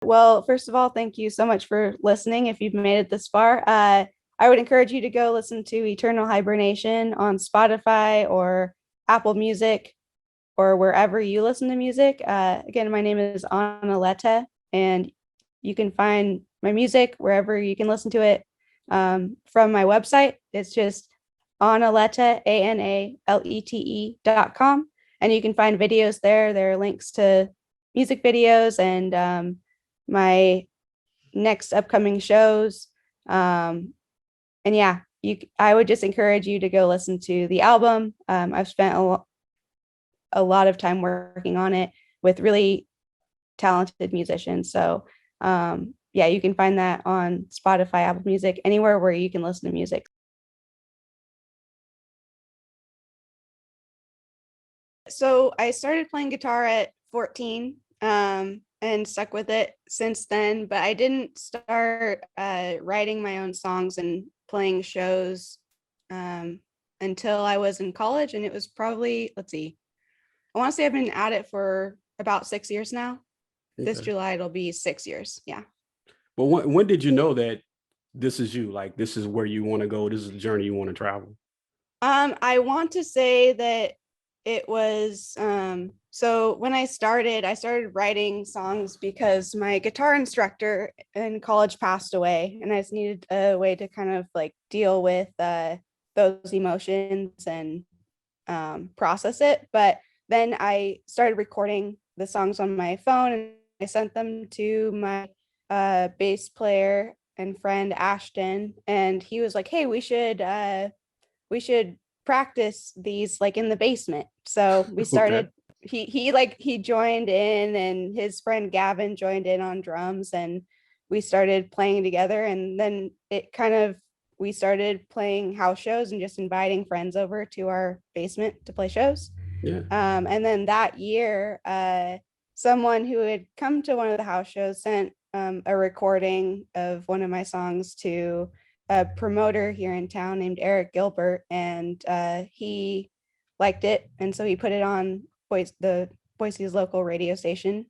Well, first of all, thank you so much for listening. If you've made it this far, I would encourage you to go listen to Eternal Hibernation on Spotify or Apple Music or wherever you listen to music. Again, my name is Ana Lete, and you can find my music wherever you can listen to it from my website. It's just analete, ANALETE.com. And you can find videos there. There are links to music videos and my next upcoming shows. And yeah, I would just encourage you to go listen to the album. I've spent a lot of time working on it with really talented musicians. So yeah, you can find that on Spotify, Apple Music, anywhere where you can listen to music. So I started playing guitar at 14 and stuck with it since then, but I didn't start writing my own songs and playing shows um, until I was in college. And it was probably, let's see, I want to say I've been at it for about 6 years now. This Okay. July, it'll be 6 years. Yeah. But when did you know that this is you? Like this is where you want to go. This is the journey you want to travel. I want to say that it was so when I started writing songs because my guitar instructor in college passed away, and I just needed a way to kind of like deal with those emotions and process it. But then I started recording the songs on my phone, and I sent them to my bass player and friend Ashton, and he was like, "Hey, we should practice these like in the basement." So we Okay. started. He joined in, and his friend Gavin joined in on drums, and we started playing together. And then it kind of we started playing house shows and just inviting friends over to our basement to play shows. Yeah. And then that year, someone who had come to one of the house shows sent a recording of one of my songs to a promoter here in town named Eric Gilbert, and he liked it, and so he put it on Boise's local radio station,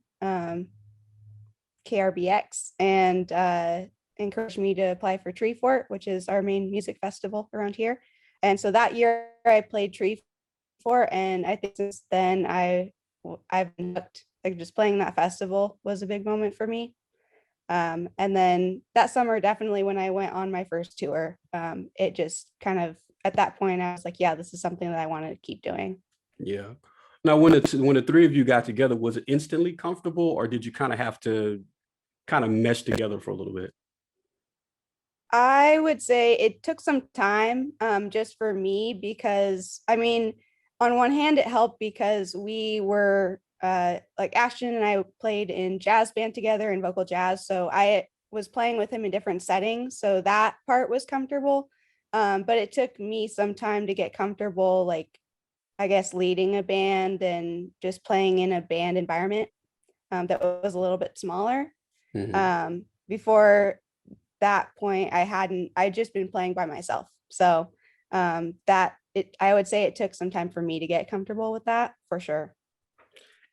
KRBX, and encouraged me to apply for Tree Fort, which is our main music festival around here. And so that year I played Tree Fort, and I think since then I've been hooked. Like just playing that festival was a big moment for me. And then that summer, definitely when I went on my first tour, it just kind of at that point I was like, yeah, this is something that I want to keep doing. Yeah. Now, when the three of you got together, was it instantly comfortable, or did you kind of have to kind of mesh together for a little bit? I would say it took some time just for me because I mean, on one hand, it helped because we were like Ashton and I played in jazz band together in vocal jazz. So I was playing with him in different settings. So that part was comfortable. But it took me some time to get comfortable, like, I guess, leading a band and just playing in a band environment that was a little bit smaller. Hmm. Before that point I'd just been playing by myself. So that it I would say it took some time for me to get comfortable with that for sure.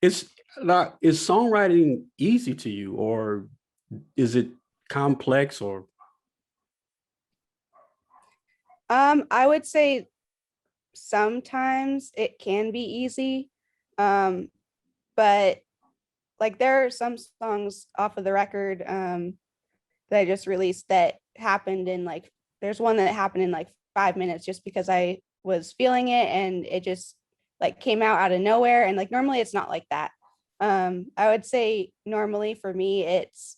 It's not, is songwriting easy to you, or is it complex, or I would say sometimes it can be easy. Um, but like there are some songs off of the record that I just released that happened in like there's one that happened in like 5 minutes just because I was feeling it and it just like came out of nowhere. And like normally it's not like that. I would say normally for me it's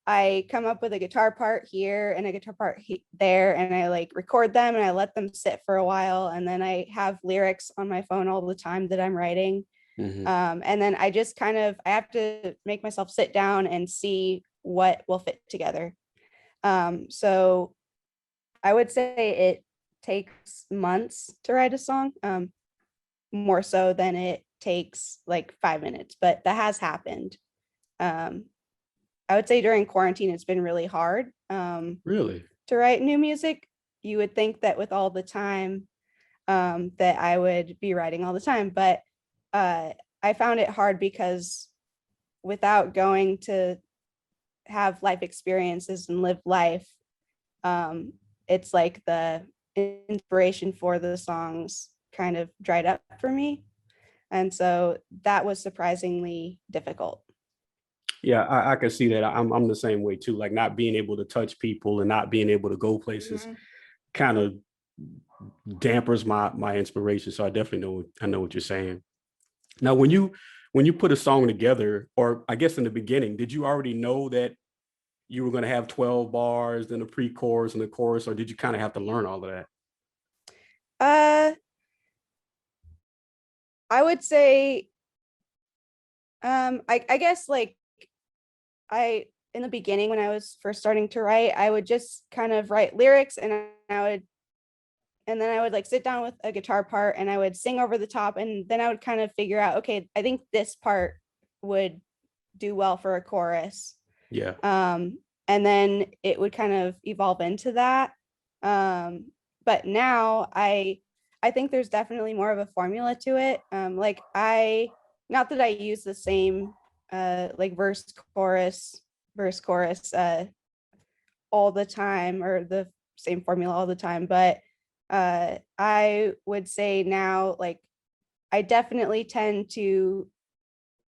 I come up with a guitar part here and a guitar part there, and I like record them and I let them sit for a while, and then I have lyrics on my phone all the time that I'm writing. hmm. And then I just kind of I have to make myself sit down and see what will fit together. So I would say it takes months to write a song, more so than it takes like 5 minutes, but that has happened. Um, I would say during quarantine, it's been really hard Really? to write new music. You would think that with all the time that I would be writing all the time, but uh, I found it hard because without going to have life experiences and live life, it's like the inspiration for the songs kind of dried up for me. And so that was surprisingly difficult. Yeah, I can see that. I'm the same way too. Like not being able to touch people and not being able to go places Mhm. kind of dampers my inspiration. So I definitely know what you're saying. Now, when you put a song together, or I guess in the beginning, did you already know that you were going to have 12 bars, then a pre-chorus and the chorus, or did you kind of have to learn all of that? Uh, I would say, I guess like I in the beginning when I was first starting to write, I would just kind of write lyrics and then I would like sit down with a guitar part and I would sing over the top and then I would kind of figure out, okay, I think this part would do well for a chorus. Yeah. And then it would kind of evolve into that. But now I think there's definitely more of a formula to it. Like I not that I use the same like verse chorus all the time or the same formula all the time, but I would say now like I definitely tend to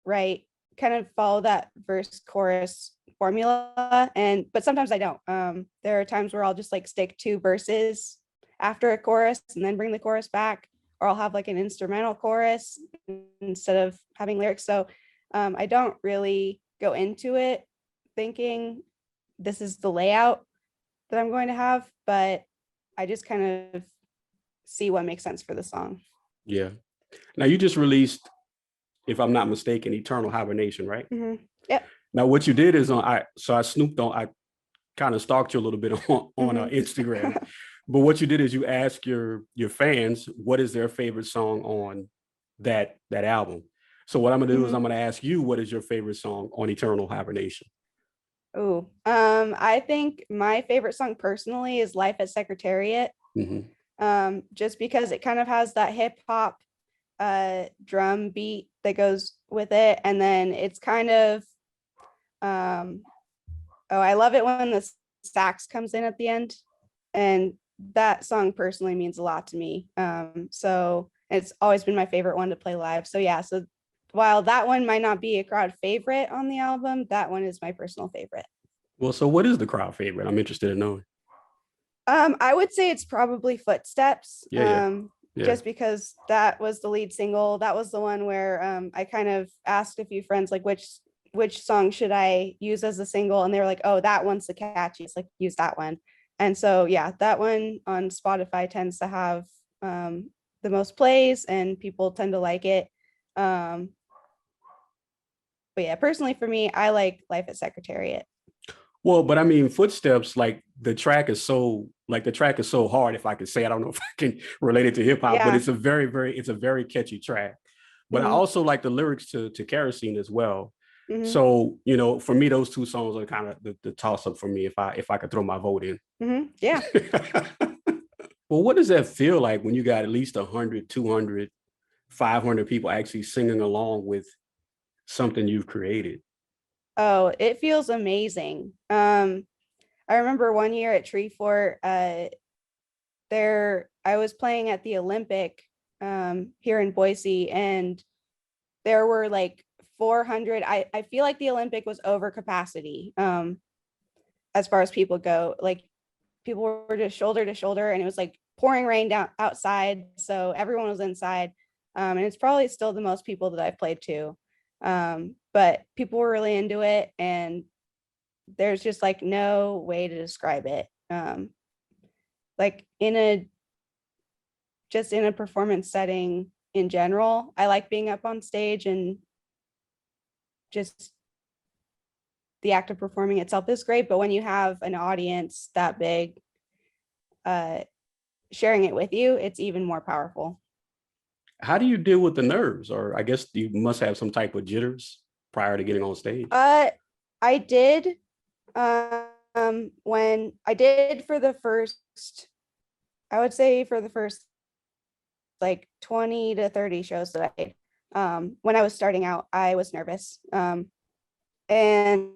write kind of follow that verse chorus formula, and but sometimes I don't. There are times where I'll just like stick two verses after a chorus and then bring the chorus back, or I'll have like an instrumental chorus instead of having lyrics. So I don't really go into it thinking this is the layout that I'm going to have, but I just kind of see what makes sense for the song. Yeah. Now you just released, if I'm not mistaken, Eternal Hibernation, right? Yep. Now what you did is I snooped on, I kind of stalked you a little bit on Instagram, but what you did is you asked your fans what is their favorite song on that album. So what I'm gonna do is I'm gonna ask you what is your favorite song on Eternal Hibernation. Oh, I think my favorite song personally is Life at Secretariat. Mm-hmm. Just because it kind of has that hip hop drum beat that goes with it. And then it's kind of um oh, I love it when the sax comes in at the end. And that song personally means a lot to me. So it's always been my favorite one to play live. So yeah, so while that one might not be a crowd favorite on the album, that one is my personal favorite. Well, so what is the crowd favorite? I'm interested in knowing. I would say it's probably Footsteps. Yeah, yeah, yeah. Just because that was the lead single. That was the one where I kind of asked a few friends like which song should I use as a single, and they were like, "Oh, that one's the catchiest. Like use that one." And so yeah, that one on Spotify tends to have the most plays, and people tend to like it. Um, but yeah, personally for me, I like Life at Secretariat. Well, but I mean, Footsteps, like the track is so hard. If I could say, I don't know if I can relate it to hip hop, but Yeah. it's a very catchy track. But I Mm-hmm. also like the lyrics to Kerosene as well. Mm-hmm. So for me, those two songs are kind of the toss up for me if I could throw my vote in. Mm-hmm. Yeah. Well, what does that feel like when you got at least 100, 200, 500 people actually singing along with something you've created? Oh, it feels amazing. I remember one year at Tree Fort, there I was playing at the Olympic here in Boise, and there were like 400. I feel like the Olympic was over capacity as far as people go. Like people were just shoulder to shoulder, and it was like pouring rain down outside, so everyone was inside. And it's probably still the most people that I've played to. But people were really into it, and there's just like no way to describe it. Like in a performance setting in general, I like being up on stage, and just the act of performing itself is great. But when you have an audience that big uh, sharing it with you, it's even more powerful. How do you deal with the nerves? Or I guess you must have some type of jitters prior to getting on stage. I did when I did for the first, I would say for the first like 20 to 30 shows that I did. When I was starting out, I was nervous. And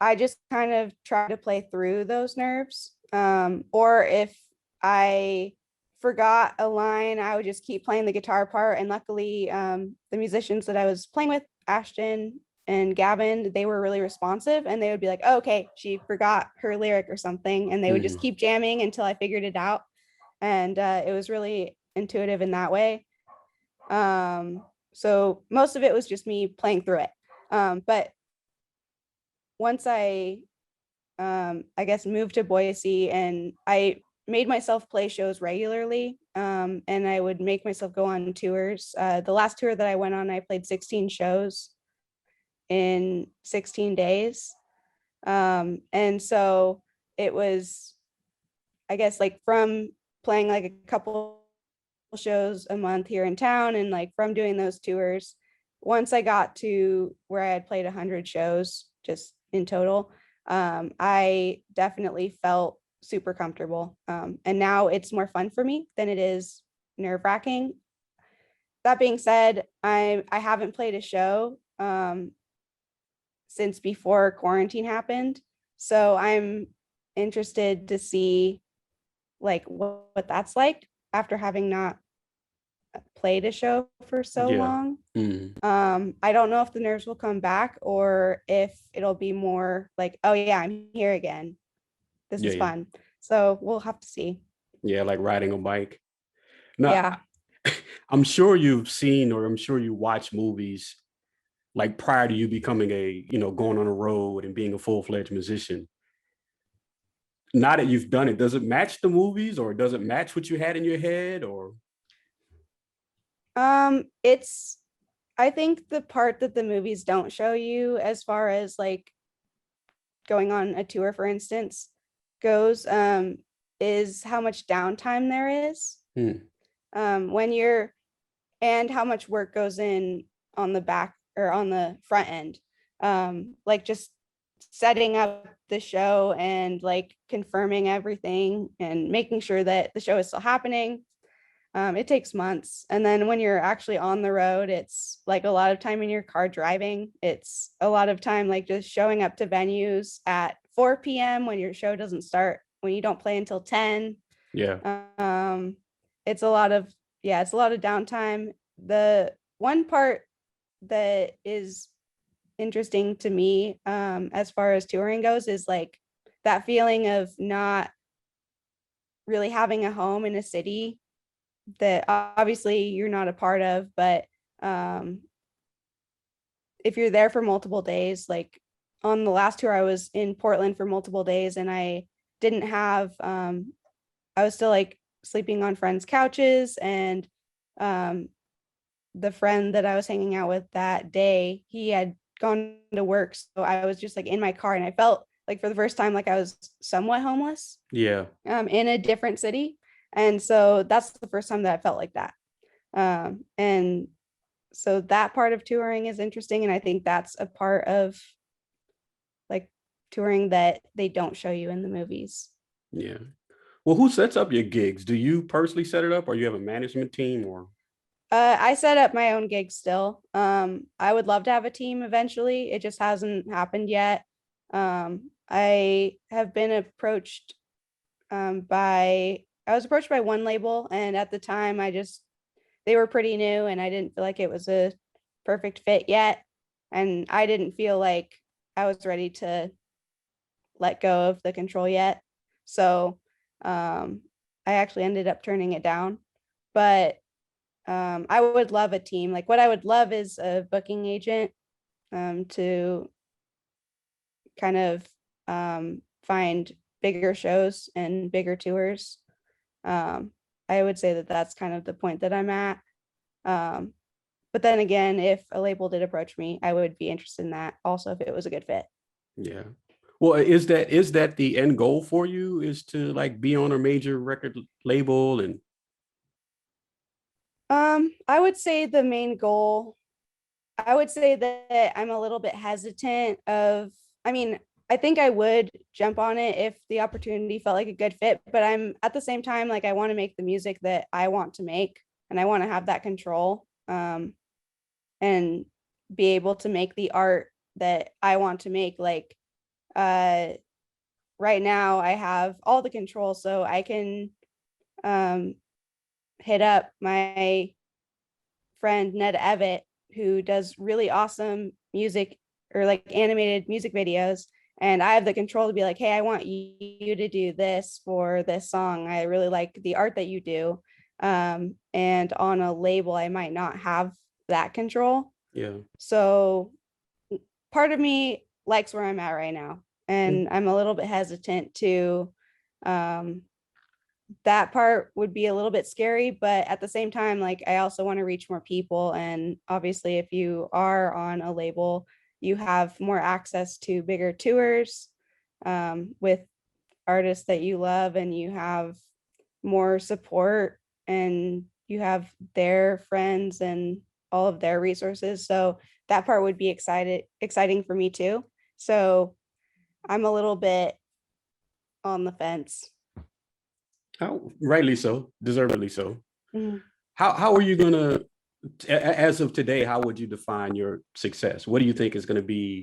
I just kind of try to play through those nerves. Or if I forgot a line, I would just keep playing the guitar part. And luckily, the musicians that I was playing with, Ashton and Gavin, they were really responsive and they would be like, oh, okay, she forgot her lyric or something. And they would just Mhm. keep jamming until I figured it out. And it was really intuitive in that way. So most of it was just me playing through it. But once I guess moved to Boise and I made myself play shows regularly. And I would make myself go on tours. The last tour that I went on, I played 16 shows in 16 days. And so it was, I guess, like from playing like a couple shows a month here in town and like from doing those tours, once I got to where I had played 100 shows just in total, I definitely felt super comfortable. And now it's more fun for me than it is nerve wracking. That being said, I haven't played a show since before quarantine happened, so I'm interested to see like what that's like after having not played a show for so Yeah. long. Mhm. I don't know if the nerves will come back or if it'll be more like, oh yeah, I'm here again. This Yeah, is yeah. fun. So we'll have to see. Yeah, like riding a bike. Now, Yeah. I'm sure you've seen or I'm sure you watch movies like prior to you becoming going on a road and being a full-fledged musician. Now that you've done it, does it match the movies or does it match what you had in your head or It's I think the part that the movies don't show you as far as like going on a tour, for instance, goes, is how much downtime there is. Hmm. When you're and how much work goes in on the back or on the front end. Like just setting up the show and like confirming everything and making sure that the show is still happening. It takes months. And then when you're actually on the road, it's like a lot of time in your car driving. It's a lot of time like just showing up to venues at 4 p.m. when your show doesn't start, when you don't play until 10. Yeah. Um, it's a lot of, yeah, it's a lot of downtime. The one part that is interesting to me, as far as touring goes, is like that feeling of not really having a home in a city that obviously you're not a part of, but um, if you're there for multiple days, like on the last tour, I was in Portland for multiple days and I didn't have, I was still like sleeping on friends' couches and um, the friend that I was hanging out with that day, he had gone to work. So I was just like in my car and I felt like for the first time, like I was somewhat homeless Yeah. in a different city. And so that's the first time that I felt like that. And so that part of touring is interesting. And I think that's a part of like touring that they don't show you in the movies. Yeah. Well, who sets up your gigs? Do you personally set it up or you have a management team or I set up my own gigs still. I would love to have a team eventually. It just hasn't happened yet. I have been approached I was approached by one label, and at the time, they were pretty new, and I didn't feel like it was a perfect fit yet, and I didn't feel like I was ready to let go of the control yet. So, I actually ended up turning it down, but I would love a team. Like what I would love is a booking agent to kind of find bigger shows and bigger tours. Um, I would say that that's kind of the point that I'm at. Um, but then again, if a label did approach me, I would be interested in that also if it was a good fit. yeah. Well, is that the end goal for you is to like be on a major record label and I would say the main goal, I would say that I'm a little bit hesitant of, I mean, I think I would jump on it if the opportunity felt like a good fit, but I'm at the same time, like I want to make the music that I want to make and I want to have that control, and be able to make the art that I want to make. Like, right now I have all the control, so I can um, hit up my friend Ned Evett, who does really awesome music or like animated music videos. And I have the control to be like, hey, I want you to do this for this song. I really like the art that you do. And on a label, I might not have that control. Yeah. So part of me likes where I'm at right now. And I'm a little bit hesitant to um, that part would be a little bit scary, but at the same time, like I also want to reach more people. And obviously, if you are on a label, you have more access to bigger tours with artists that you love, and you have more support, and you have their friends and all of their resources. So that part would be exciting for me too. So I'm a little bit on the fence. How rightly so, deservedly so. Mhm. How are you gonna, as of today, how would you define your success? What do you think is gonna be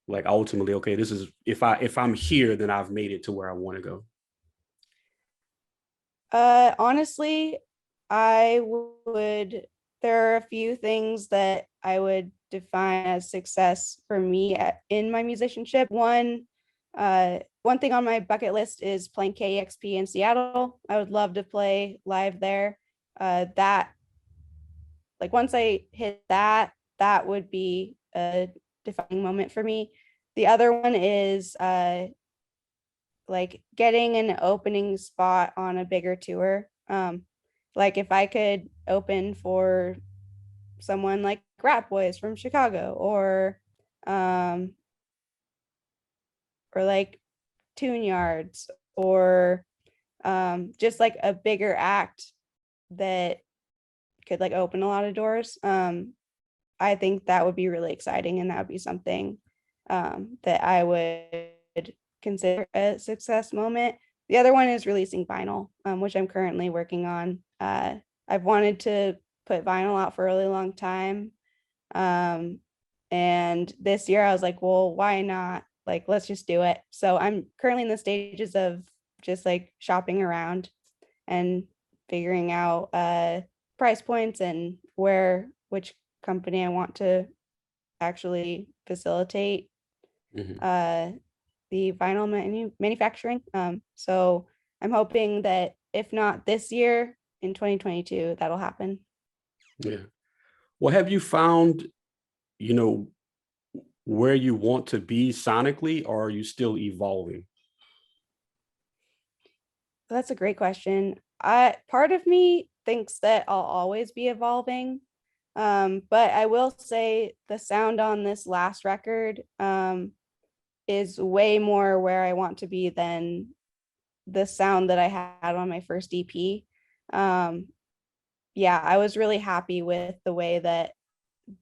like ultimately, okay, this is if I'm here, then I've made it to where I want to go. Honestly, I would, there are a few things that I would define as success for me in my musicianship. One thing on my bucket list is playing KEXP in Seattle. I would love to play live there. That, like, once I hit that, that would be a defining moment for me. The other one is like getting an opening spot on a bigger tour. Like if I could open for someone like Rat Boys from Chicago, um, or like Tune Yards, or just like a bigger act that could like open a lot of doors. I think that would be really exciting, and that would be something that I would consider a success moment. The other one is releasing vinyl, which I'm currently working on. I've wanted to put vinyl out for a really long time. Um, and this year I was like, well, why not? Like, let's just do it. So I'm currently in the stages of just like shopping around and figuring out price points and which company I want to actually facilitate Mhm. uh, the vinyl manufacturing. So I'm hoping that if not this year, in 2022, that'll happen. Yeah. Well, have you found, you know, where you want to be sonically, or are you still evolving? That's a great question. I Part of me thinks that I'll always be evolving. But I will say the sound on this last record is way more where I want to be than the sound that I had on my first EP. Um, yeah, I was really happy with the way that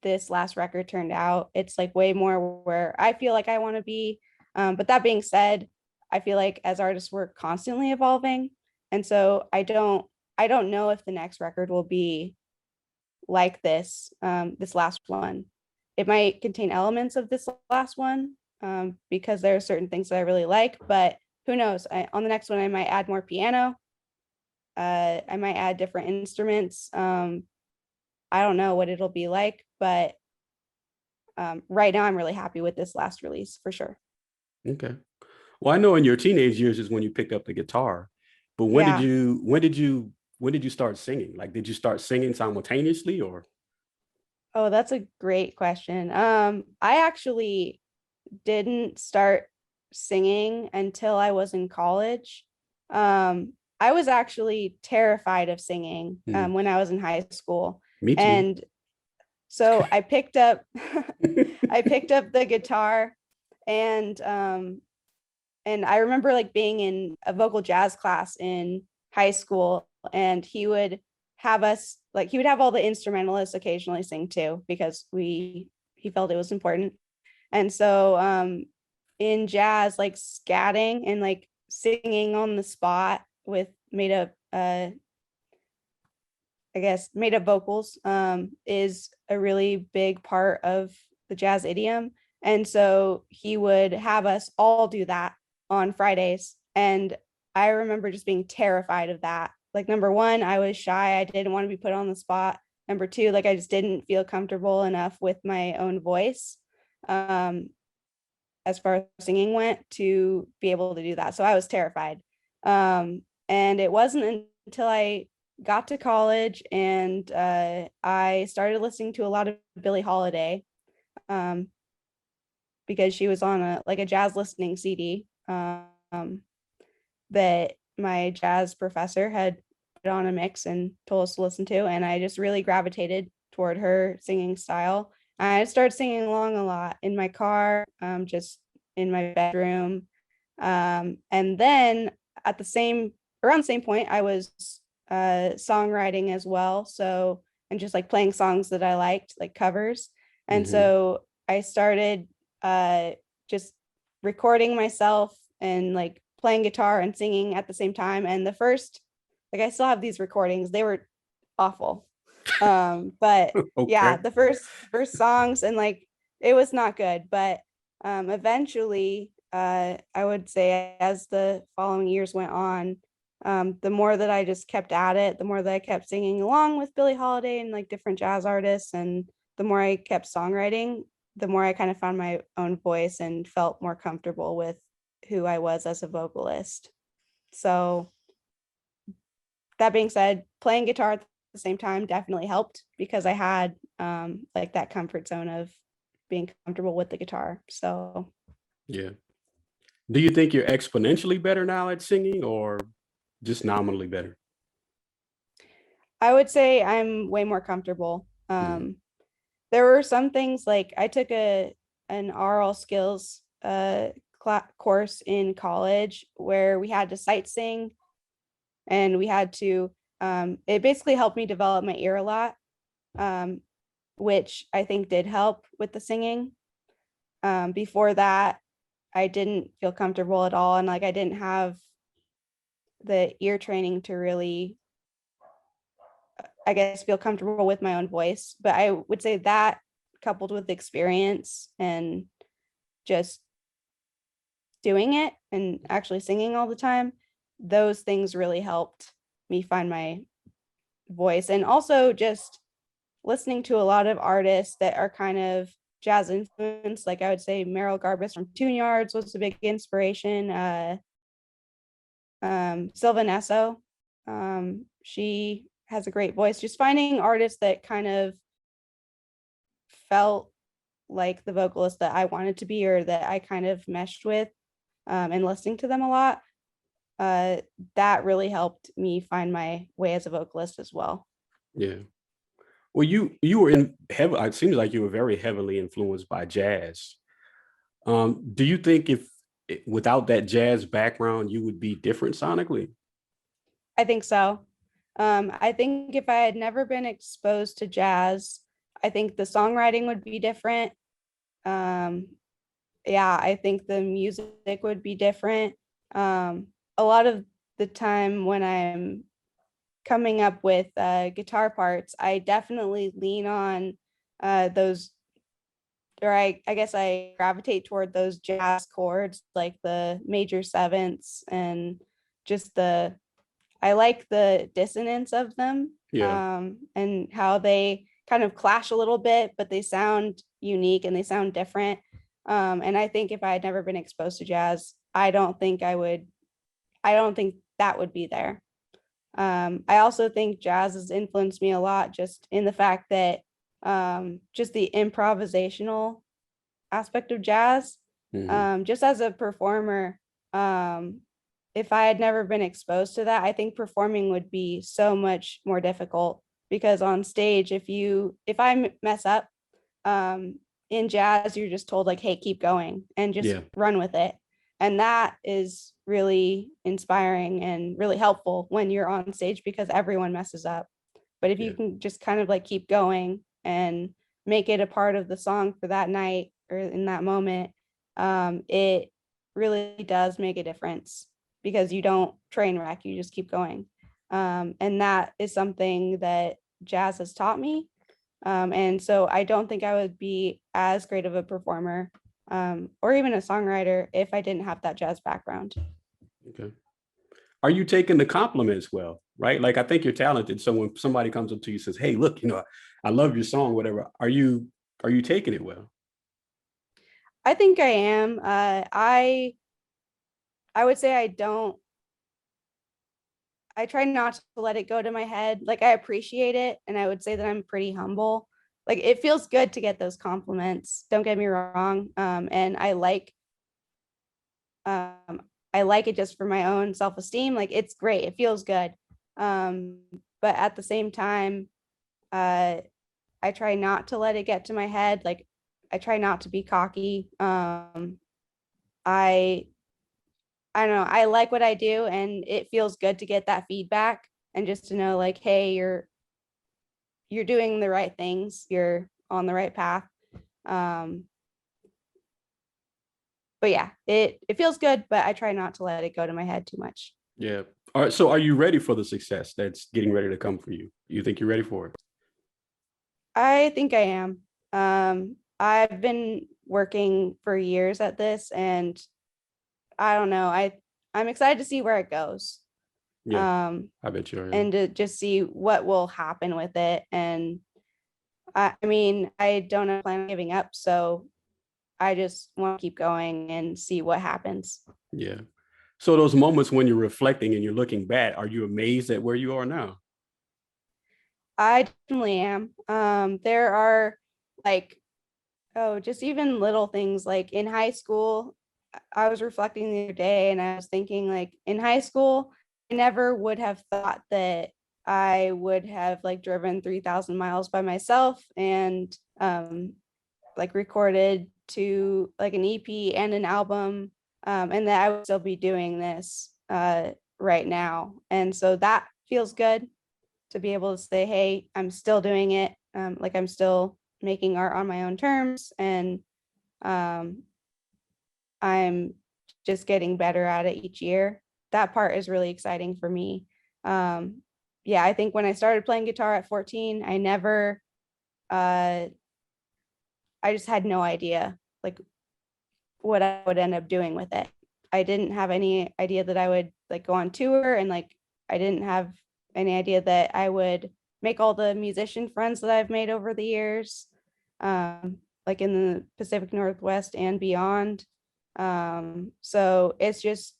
this last record turned out. It's like way more where I feel like I want to be. But that being said, I feel like as artists we're constantly evolving, and so I don't know if the next record will be like this last one. It might contain elements of this last one because there are certain things that I really like, but who knows? On the next one, I might add more piano. I might add different instruments. I don't know what it'll be like, but right now I'm really happy with this last release for sure. Okay. Well, I know in your teenage years is when you picked up the guitar, but Yeah. when did you start singing? Like, did you start singing simultaneously or? Oh, that's a great question. I actually didn't start singing until I was in college. I was actually terrified of singing Hmm. when I was in high school. Me too. And so I picked up I picked up the guitar, and I remember like being in a vocal jazz class in high school, and he would have all the instrumentalists occasionally sing too, because he felt it was important. And so in jazz, like scatting and like singing on the spot with made up I guess made up vocals is a really big part of the jazz idiom. And so he would have us all do that on Fridays. And I remember just being terrified of that. Like, number one, I was shy. I didn't want to be put on the spot. Number two, like, I just didn't feel comfortable enough with my own voice, as far as singing went, to be able to do that. So I was terrified. And it wasn't until I got to college and I started listening to a lot of Billie Holiday, um, because she was on a jazz listening CD, that my jazz professor had put on a mix and told us to listen to. And I just really gravitated toward her singing style. I started singing along a lot in my car, just in my bedroom. And then at around the same point, I was songwriting as well. So, and just like playing songs that I liked, like covers. And Mm-hmm. so I started just recording myself and like playing guitar and singing at the same time. And the first, like, I still have these recordings. They were awful. But yeah, Okay. the first songs, and like, it was not good, but eventually, I would say as the following years went on, the more that I just kept at it, the more that I kept singing along with Billie Holiday and like different jazz artists, and the more I kept songwriting, the more I kind of found my own voice and felt more comfortable with who I was as a vocalist. So that being said, playing guitar at the same time definitely helped because I had like that comfort zone of being comfortable with the guitar. So Yeah. Do you think you're exponentially better now at singing or just nominally better? I would say I'm way more comfortable. Mm-hmm. There were some things, like I took an oral skills course in college where we had to sight sing, and we had to it basically helped me develop my ear a lot, um, which I think did help with the singing. Before that, I didn't feel comfortable at all, and like I didn't have the ear training to really, I guess, feel comfortable with my own voice. But I would say that, coupled with experience and just doing it and actually singing all the time, those things really helped me find my voice. And also just listening to a lot of artists that are kind of jazz influenced, like I would say Meryl Garbus from Tune Yards was a big inspiration. Sylvan Esso, she has a great voice. Just finding artists that kind of felt like the vocalist that I wanted to be, or that I kind of meshed with, and listening to them a lot, uh, that really helped me find my way as a vocalist as well. Yeah. Well, you were in heavy. It seems like you were very heavily influenced by jazz. Do you think if without that jazz background, you would be different sonically? I think so. I think if I had never been exposed to jazz, I think the songwriting would be different. Um, yeah, I think the music would be different. A lot of the time when I'm coming up with guitar parts, I definitely lean on those, or I guess I gravitate toward those jazz chords, like the major sevenths, and just I like the dissonance of them, Yeah. and how they kind of clash a little bit, but they sound unique and they sound different. And I think if I had never been exposed to jazz, I don't think that would be there. I also think jazz has influenced me a lot, just in the fact that just the improvisational aspect of jazz. Hmm. Just as a performer, if I had never been exposed to that, I think performing would be so much more difficult, because on stage, if I mess up, in jazz, you're just told like, hey, keep going and just Yeah. run with it. And that is really inspiring and really helpful when you're on stage, because everyone messes up. But if you Yeah. can just kind of like keep going and make it a part of the song for that night or in that moment, it really does make a difference, because you don't train wreck, you just keep going. And that is something that jazz has taught me. And so I don't think I would be as great of a performer or even a songwriter if I didn't have that jazz background. Okay. Are you taking the compliments well? Right. Like, I think you're talented. So when somebody comes up to you and says, hey, look, I love your song, whatever. Are you taking it well? I think I am. I would say I try not to let it go to my head. Like I appreciate it, and I would say that I'm pretty humble. Like it feels good to get those compliments. Don't get me wrong. And um, I like it just for my own self esteem. Like it's great. It feels good. Um, but at the same time, uh, I try not to let it get to my head. Like I try not to be cocky. I I don't know. I like what I do, and it feels good to get that feedback and just to know like, hey, you're doing the right things. You're on the right path. Um, but yeah, it feels good, but I try not to let it go to my head too much. Yeah. All right. So are you ready for the success that's getting ready to come for you? You think you're ready for it? I think I am. I've been working for years at this, and I don't know. I'm excited to see where it goes. Yeah, Um, I bet you are. and to just see what will happen with it. And I mean, I don't have a plan on giving up, so I just want to keep going and see what happens. Yeah. So those moments when you're reflecting and you're looking back, are you amazed at where you are now? I definitely am. There are like, oh, just even little things like in high school. I was reflecting the other day and I was thinking, like, in high school, I never would have thought that I would have like driven 3,000 miles by myself and like recorded to like an EP and an album, and that I would still be doing this right now. And so that feels good to be able to say, hey, I'm still doing it. Like I'm still making art on my own terms, and um, I'm just getting better at it each year. That part is really exciting for me. Um, yeah, I think when I started playing guitar at 14, uh, I just had no idea like what I would end up doing with it. I didn't have any idea that I would like go on tour, and like I didn't have any idea that I would make all the musician friends that I've made over the years, like in the Pacific Northwest and beyond. So it's just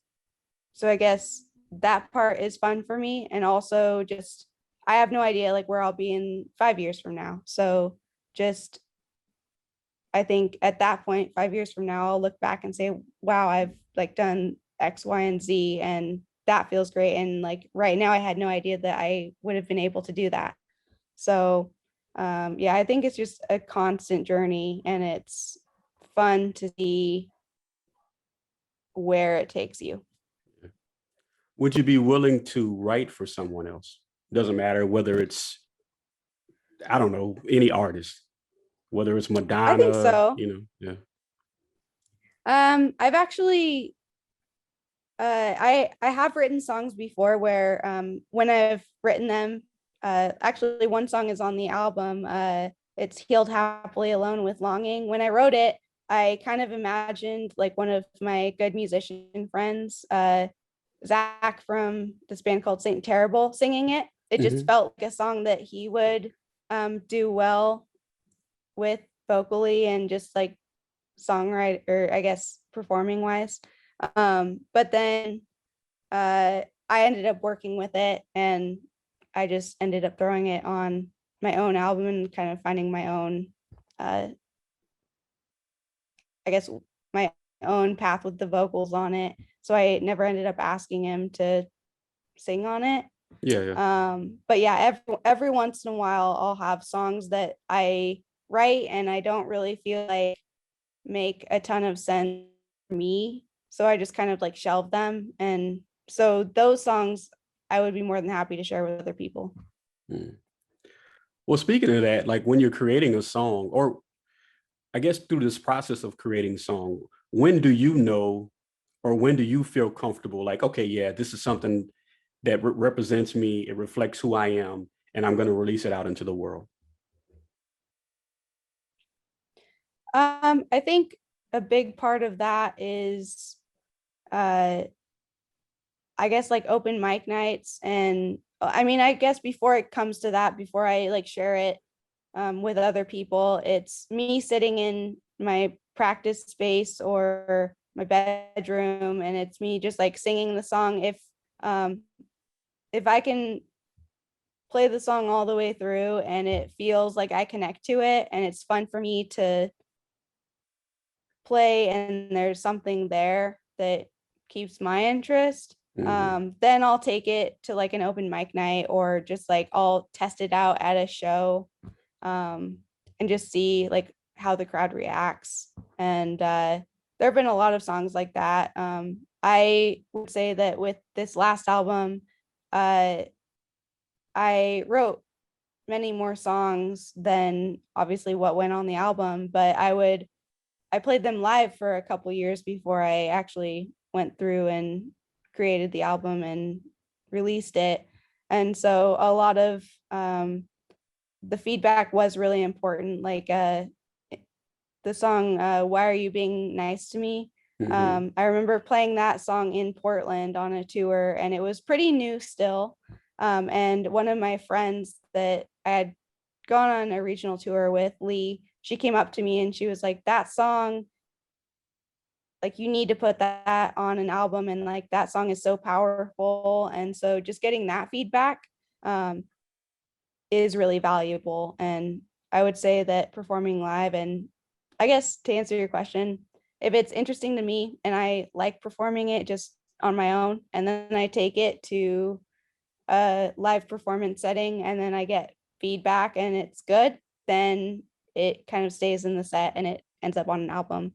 so I guess that part is fun for me, and also just I have no idea like where I'll be in 5 years from now. So just I think at that point, 5 years from now, I'll look back and say, wow, I've like done X, Y, and Z, and that feels great. And like right now, I had no idea that I would have been able to do that. So, yeah, I think it's just a constant journey, and it's fun to see where it takes you. Would you be willing to write for someone else? Doesn't matter whether it's, I don't know, any artist, whether it's I think Madonna, so. yeah. I've actually I have written songs before where when I've written them, actually one song is on the album. It's Healed Happily Alone with Longing. When I wrote it, I kind of imagined like one of my good musician friends, Zach from this band called Saint Terrible, singing it. It just Mm-hmm. felt like a song that he would do well with vocally and just like songwriter, or I guess performing wise. But then I ended up working with it, and I just ended up throwing it on my own album and kind of finding my own, uh, I guess, my own path with the vocals on it. So I never ended up asking him to sing on it. Yeah, yeah. But yeah, every once in a while, I'll have songs that I write and I don't really feel like make a ton of sense for me. So I just kind of like shelve them. And so those songs I would be more than happy to share with other people. Mm. Well, speaking of that, like when you're creating a song, or I guess through this process of creating song, when do you know, or when do you feel comfortable? Like, okay, yeah, this is something that represents me. It reflects who I am, and I'm going to release it out into the world. I think a big part of that is uh I guess like open mic nights. And I mean, I guess before it comes to that, before I like share it with other people, it's me sitting in my practice space or my bedroom, and it's me just like singing the song. Um if I can play the song all the way through and it feels like I connect to it and it's fun for me to play and there's something there that keeps my interest, Mhm. then I'll take it to like an open mic night, or just like I'll test it out at a show, um, and just see like how the crowd reacts. And there have been a lot of songs like that. I would say that with this last album, uh, I wrote many more songs than obviously what went on the album, but I played them live for a couple years before I actually went through and created the album and released it. And so a lot of the feedback was really important. Like the song "Why Are You Being Nice to Me." Mhm. I remember playing that song in Portland on a tour, and it was pretty new still. And one of my friends that I had gone on a regional tour with, Lee, she came up to me and she was like, "That song, like you need to put that on an album, and like that song is so powerful." And so just getting that feedback um, is really valuable. And I would say that performing live, and I guess to answer your question, if it's interesting to me and I like performing it just on my own, and then I take it to a live performance setting and then I get feedback and it's good, then it kind of stays in the set and it ends up on an album.